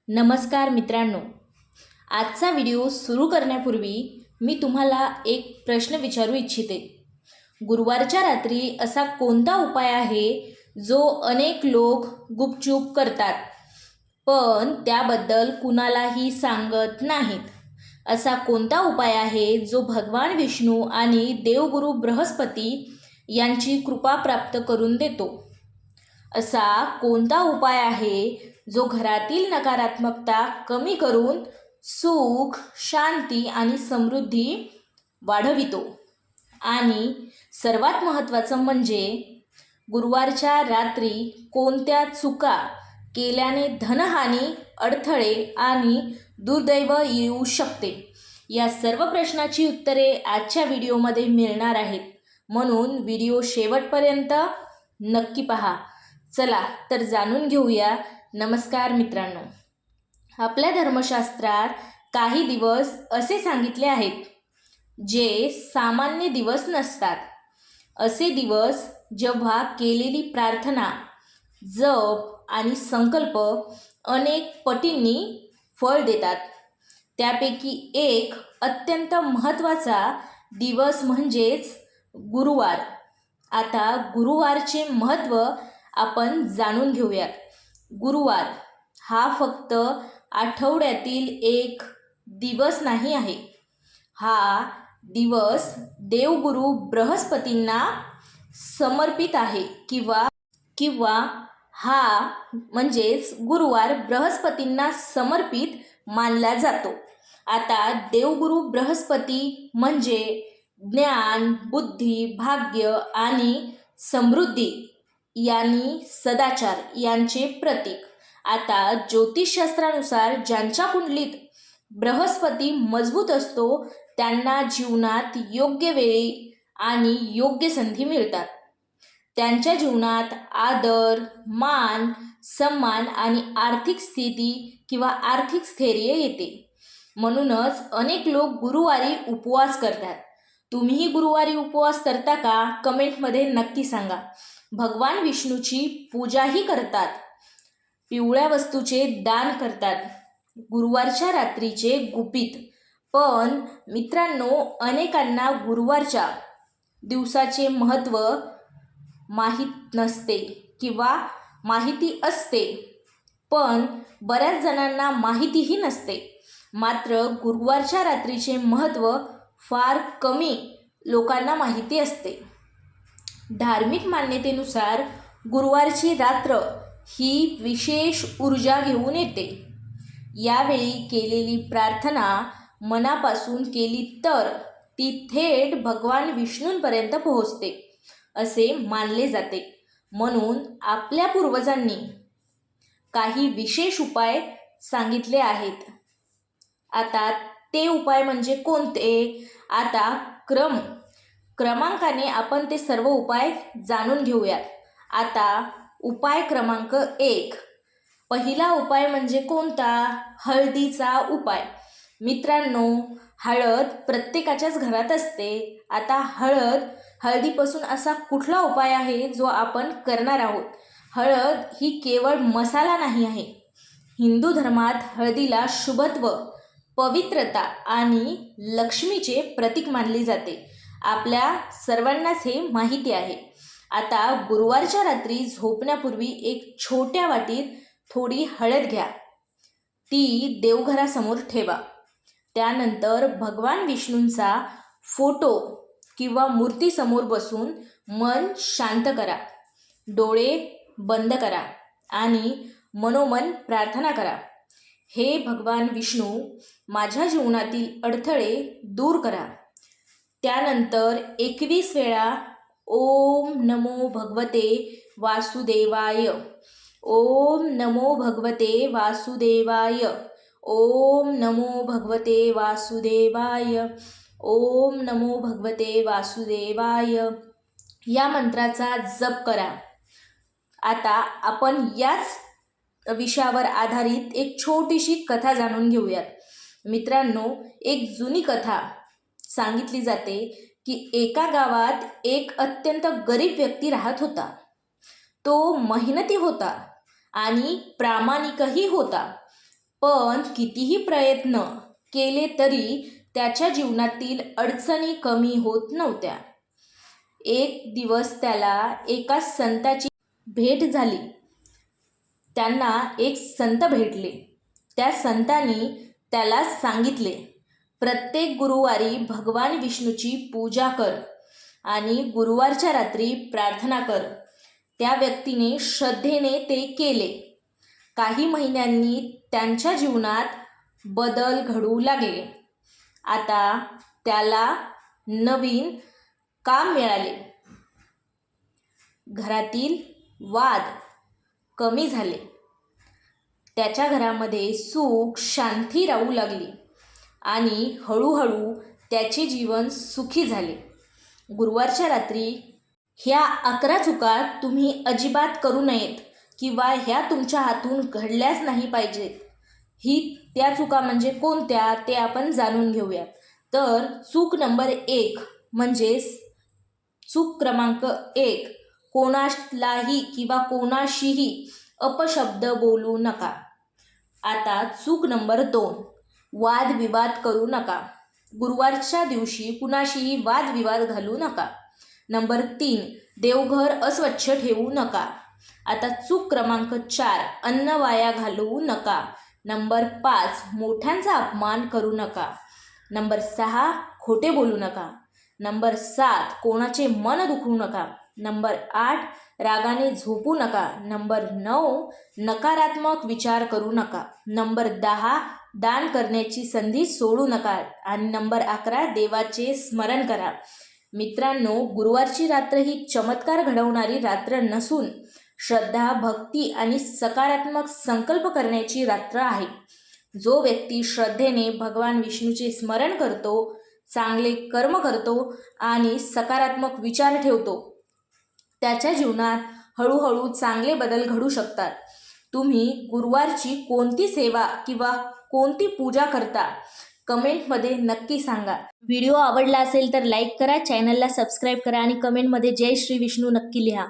नमस्कार मित्रांनो, आजचा व्हिडिओ सुरू करण्यापूर्वी मी तुम्हाला एक प्रश्न विचारू इच्छिते. गुरुवारच्या रात्री असा कोणता उपाय आहे जो अनेक लोक गुपचूप करतात पण त्याबद्दल कुणालाही सांगत नाहीत? असा कोणता उपाय आहे जो भगवान विष्णू आणि देवगुरु बृहस्पती यांची कृपा प्राप्त करून देतो? असा कोणता उपाय आहे जो घरातील नकारात्मकता कमी करून सुख, शांती आणि समृद्धी वाढवितो? आणि सर्वात महत्त्वाचं म्हणजे गुरुवारच्या रात्री कोणत्या चुका केल्याने धनहानी, अडथळे आणि दुर्दैव येऊ शकते? या सर्व प्रश्नाची उत्तरे आजच्या व्हिडिओमध्ये मिळणार आहेत, म्हणून व्हिडिओ शेवटपर्यंत नक्की पहा. चला तर जाणून घेऊया. नमस्कार मित्रांनो, आपल्या धर्मशास्त्रात काही दिवस असे सांगितले आहेत जे सामान्य दिवस नसतात. असे दिवस जेव्हा केलेली प्रार्थना, जप आणि संकल्प अनेक पटींनी फळ देतात. त्यापैकी एक अत्यंत महत्त्वाचा दिवस म्हणजेच गुरुवार. आता गुरुवारचे महत्त्व आपण जाणून घेऊयात. गुरुवार हा फक्त आठवड्यातील एक दिवस नाही आहे. हा दिवस देवगुरु बृहस्पतींना समर्पित आहे किंवा हा म्हणजेच गुरुवार बृहस्पतींना समर्पित मानला जातो. आता देवगुरु बृहस्पती म्हणजे ज्ञान, बुद्धी, भाग्य आणि समृद्धी यांनी सदाचार यांचे प्रतीक. आता ज्योतिषशास्त्रानुसार ज्यांच्या कुंडलीत बृहस्पती मजबूत असतो त्यांना जीवनात योग्य वेळी आणि योग्य संधी मिळतात. त्यांच्या जीवनात आदर, मान, सन्मान आणि आर्थिक स्थिती किंवा आर्थिक स्थैर्य येते. म्हणूनच अनेक लोक गुरुवारी उपवास करतात. तुम्हीही गुरुवारी उपवास करता का? कमेंटमध्ये नक्की सांगा. भगवान विष्णूची पूजाही करतात. पिवळ्या वस्तूचे दान करतात. गुरुवारच्या रात्रीचे गुपित. पण मित्रांनो, अनेकांना गुरुवारच्या दिवसाचे महत्त्व माहीत नसते किंवा माहिती असते, पण बऱ्याच जणांना माहितीही नसते. मात्र गुरुवारच्या रात्रीचे महत्त्व फार कमी लोकांना माहिती असते. धार्मिक मान्यतेनुसार गुरुवारची रात्र ही विशेष ऊर्जा घेऊन येते. यावेळी केलेली प्रार्थना मनापासून केली तर ती थेट भगवान विष्णूंपर्यंत पोहोचते असे मानले जाते. म्हणून आपल्या पूर्वजांनी काही विशेष उपाय सांगितले आहेत. आता ते उपाय म्हणजे कोणते? आता क्रमांकाने आपण ते सर्व उपाय जाणून घेऊयात. आता उपाय क्रमांक 1. पहिला उपाय म्हणजे कोणता? हळदीचा उपाय. मित्रांनो, हळद प्रत्येकाच्याच घरात असते. आता हळदीपासून असा कुठला उपाय आहे जो आपण करणार आहोत? हळद ही केवळ मसाला नाही आहे. हिंदू धर्मात हळदीला शुभत्व, पवित्रता आणि लक्ष्मीचे प्रतीक मानले जाते. आपल्या सर्वांनाच हे माहिती आहे. आता गुरुवारच्या रात्री झोपण्यापूर्वी एक छोट्या वाटीत थोडी हळद घ्या. ती देवघरासमोर ठेवा. त्यानंतर भगवान विष्णूंचा फोटो किंवा मूर्तीसमोर बसून मन शांत करा. डोळे बंद करा आणि मनोमन प्रार्थना करा. हे भगवान विष्णू, माझ्या जीवनातील अडथळे दूर करा. त्यानंतर 21 वेळा ओम नमो भगवते वासुदेवाय, ओम नमो भगवते वासुदेवाय, ओम नमो भगवते वासुदेवाय, ओम नमो भगवते वासुदेवाय या मंत्राचा जप करा. आता आपण याच विषयावर आधारित एक छोटीशी कथा जाणून घेऊयात. मित्रांनो, एक जुनी कथा सांगितली जाते की एका गावात एक अत्यंत गरीब व्यक्ती राहत होता. तो मेहनती होता आणि प्रामाणिकही होता. पण कितीही प्रयत्न केले तरी त्याच्या जीवनातील अडचणी कमी होत नव्हत्या. एक दिवस त्याला एका संताची भेट झाली. त्यांना एक संत भेटले. त्या संतांनी त्याला सांगितले, प्रत्येक गुरुवारी भगवान विष्णूची पूजा कर आणि गुरुवारच्या रात्री प्रार्थना कर. त्या व्यक्तीने श्रद्धेने ते केले. काही महिन्यांनी त्यांच्या जीवनात बदल घडू लागले. आता त्याला नवीन काम मिळाले. घरातील वाद कमी झाले. त्याच्या घरामध्ये सुख शांती राहू लागली आणि हळूहळू त्याचे जीवन सुखी झाले. गुरुवारच्या रात्री ह्या 11 चुका तुम्ही अजिबात करू नयेत किंवा ह्या तुमच्या हातून घडल्याच नाही पाहिजेत. त्या चुका म्हणजे कोणत्या ते आपण जाणून घेऊया. तर चूक नंबर 1 म्हणजेच चूक क्रमांक 1, कोणालाही किंवा कोणाशीही अपशब्द बोलू नका. आता चूक नंबर 2, वादविवाद करू नका. गुरुवारच्या दिवशी कुणाशीही वादविवाद घालू नका. नंबर 3, देवघर अस्वच्छ ठेवू नका. आता चूक क्रमांक 4, अन्न वाया घालवू नका. नंबर 5, मोठ्यांचा अपमान करू नका. नंबर 6, खोटे बोलू नका. नंबर 7, कोणाचे मन दुखवू नका. नंबर 8, रागाने झोपू नका. नंबर 9, नकारात्मक विचार करू नका. नंबर 10, दान करण्याची संधी सोडू नका. आणि नंबर 11, देवाचे स्मरण करा. मित्रांनो, गुरुवारची रात्र ही चमत्कार घडवणारी रात्र नसून श्रद्धा, भक्ती आणि सकारात्मक संकल्प करण्याची रात्र आहे. जो व्यक्ती श्रद्धेने भगवान विष्णूचे स्मरण करतो, चांगले कर्म करतो आणि सकारात्मक विचार ठेवतो, त्याच्या जीवनात हळूहळू चांगले बदल घडू शकतात. तुम्ही गुरुवारची कोणती सेवा किंवा कोणती पूजा करता, कमेंटमध्ये नक्की सांगा. व्हिडिओ आवडला असेल तर लाईक करा, चॅनलला सबस्क्राईब करा आणि कमेंटमध्ये जय श्री विष्णू नक्की लिहा.